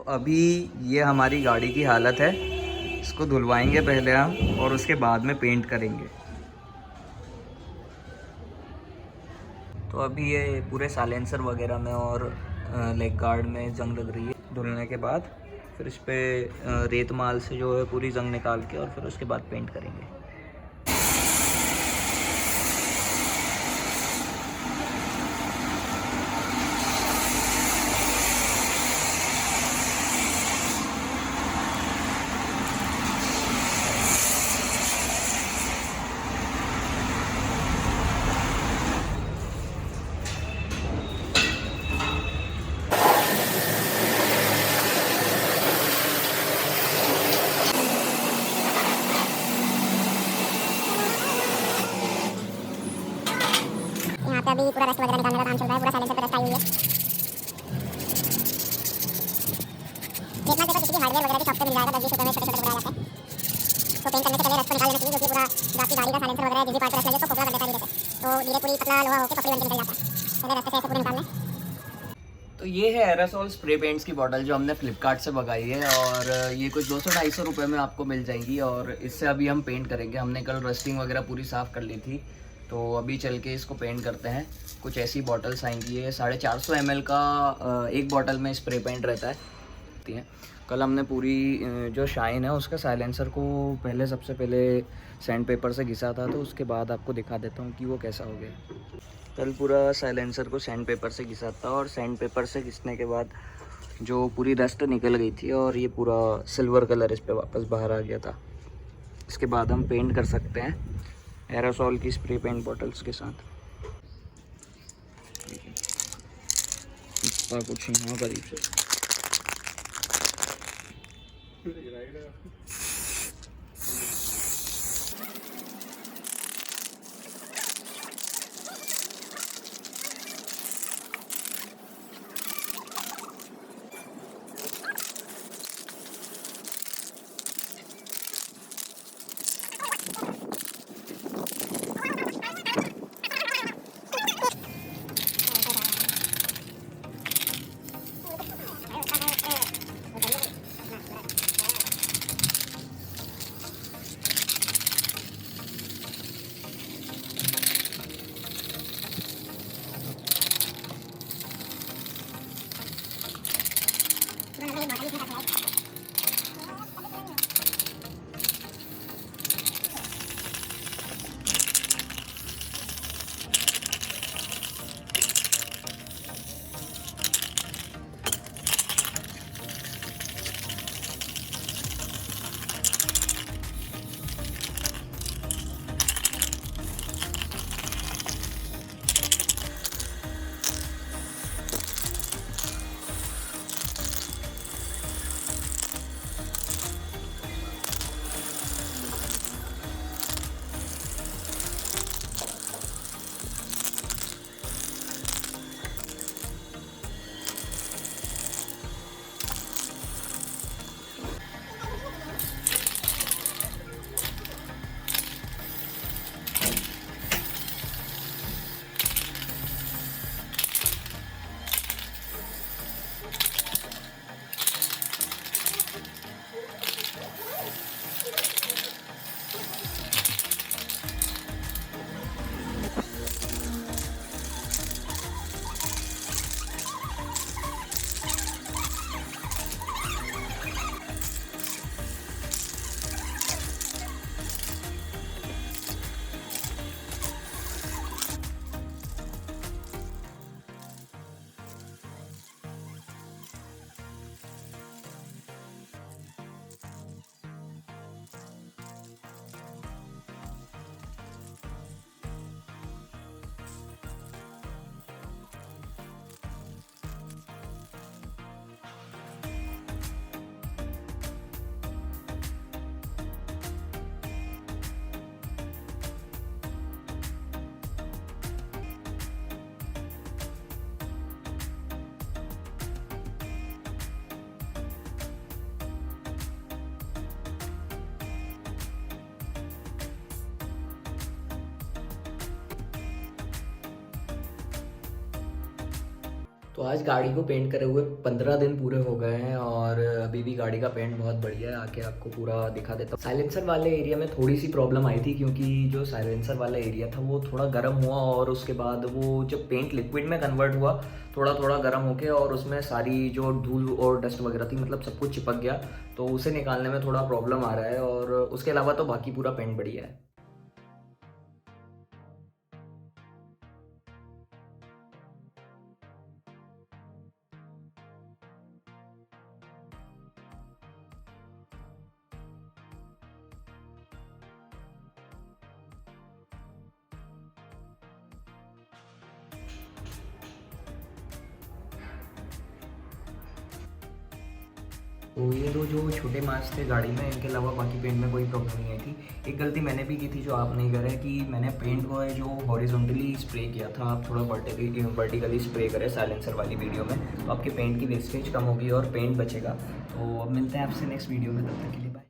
अभी ये हमारी गाड़ी की हालत है, इसको धुलवाएंगे पहले हम और उसके बाद में पेंट करेंगे। तो अभी ये पूरे साइलेंसर वगैरह में और लेग गार्ड में जंग लग रही है। धुलने के बाद फिर इस पर रेत माल से जो है पूरी जंग निकाल के और फिर उसके बाद पेंट करेंगे। यहाँ पे अभी पूरा रस्ट वगैरह निकालने का काम चल रहा है। पूरा साइलेंसर पे रस्ट आई हुई है। रेतमाल पेपर किसी भी हार्डवेयर वगैरह की शॉप पे मिल जाएगा। 10-20 रुपए में छोटे-छोटे टुकड़े आ जाते हैं। तो पेंट करने से पहले रस्ट को निकाल लेना चाहिए, क्योंकि पूरा जो आपकी गाड़ी का साइलेंसर वगैरह जिस भी पार्ट पे रस्ट लगे उसको खोखला कर देता है धीरे से। तो धीरे पूरी पतला लोहा होकर पपड़ी बन के निकल जाता है। पहले रस्ट से ऐसे पूरी निकालना है। तो ये है एरासोल स्प्रे पेंट्स की बॉटल जो हमने फ्लिपकार्ट से मंगाई है, और ये कुछ 200-250 रुपये में आपको मिल जाएगी। और इससे अभी हम पेंट करेंगे। हमने कल रस्टिंग वगैरह पूरी साफ़ कर ली थी, तो अभी चल के इसको पेंट करते हैं। कुछ ऐसी बॉटल्स आएंगी, ये 450 ml का एक बॉटल में स्प्रे पेंट रहता है। कल हमने पूरी जो शाइन है उसका साइलेंसर को पहले सबसे पहले सैंड पेपर से घिसा था, तो उसके बाद आपको दिखा देता हूँ कि वो कैसा हो गया। कल पूरा साइलेंसर को सैंड पेपर से घिसा था, और सैंड पेपर से घिसने के बाद जो पूरी डस्ट निकल गई थी और ये पूरा सिल्वर कलर इस पर वापस बाहर आ गया था। इसके बाद हम पेंट कर सकते हैं एरासोल की स्प्रे पेंट बॉटल्स के साथ। इसका कुछ यहाँ करीब से तो आज गाड़ी को पेंट करे हुए 15 दिन पूरे हो गए हैं और अभी भी गाड़ी का पेंट बहुत बढ़िया है। आके आपको पूरा दिखा देता हूँ। साइलेंसर वाले एरिया में थोड़ी सी प्रॉब्लम आई थी क्योंकि जो साइलेंसर वाला एरिया था वो थोड़ा गर्म हुआ और उसके बाद वो जब पेंट लिक्विड में कन्वर्ट हुआ थोड़ा थोड़ा गर्म होके और उसमें सारी जो धूल और डस्ट वगैरह थी मतलब सब कुछ चिपक गया, तो उसे निकालने में थोड़ा प्रॉब्लम आ रहा है और उसके अलावा तो बाकी पूरा पेंट बढ़िया है। तो ये दो जो छोटे मार्क्स थे गाड़ी में, इनके अलावा बाकी पेंट में कोई प्रॉब्लम नहीं आई थी। एक गलती मैंने भी की थी जो आप नहीं करे कि मैंने पेंट को जो हॉरिजॉन्टली स्प्रे किया था, आप थोड़ा वर्टिकली स्प्रे करें साइलेंसर वाली वीडियो में, तो आपके पेंट की वेस्टेज कम होगी और पेंट बचेगा। तो अब मिलते हैं आपसे नेक्स्ट वीडियो में, तब तक के लिए बाय।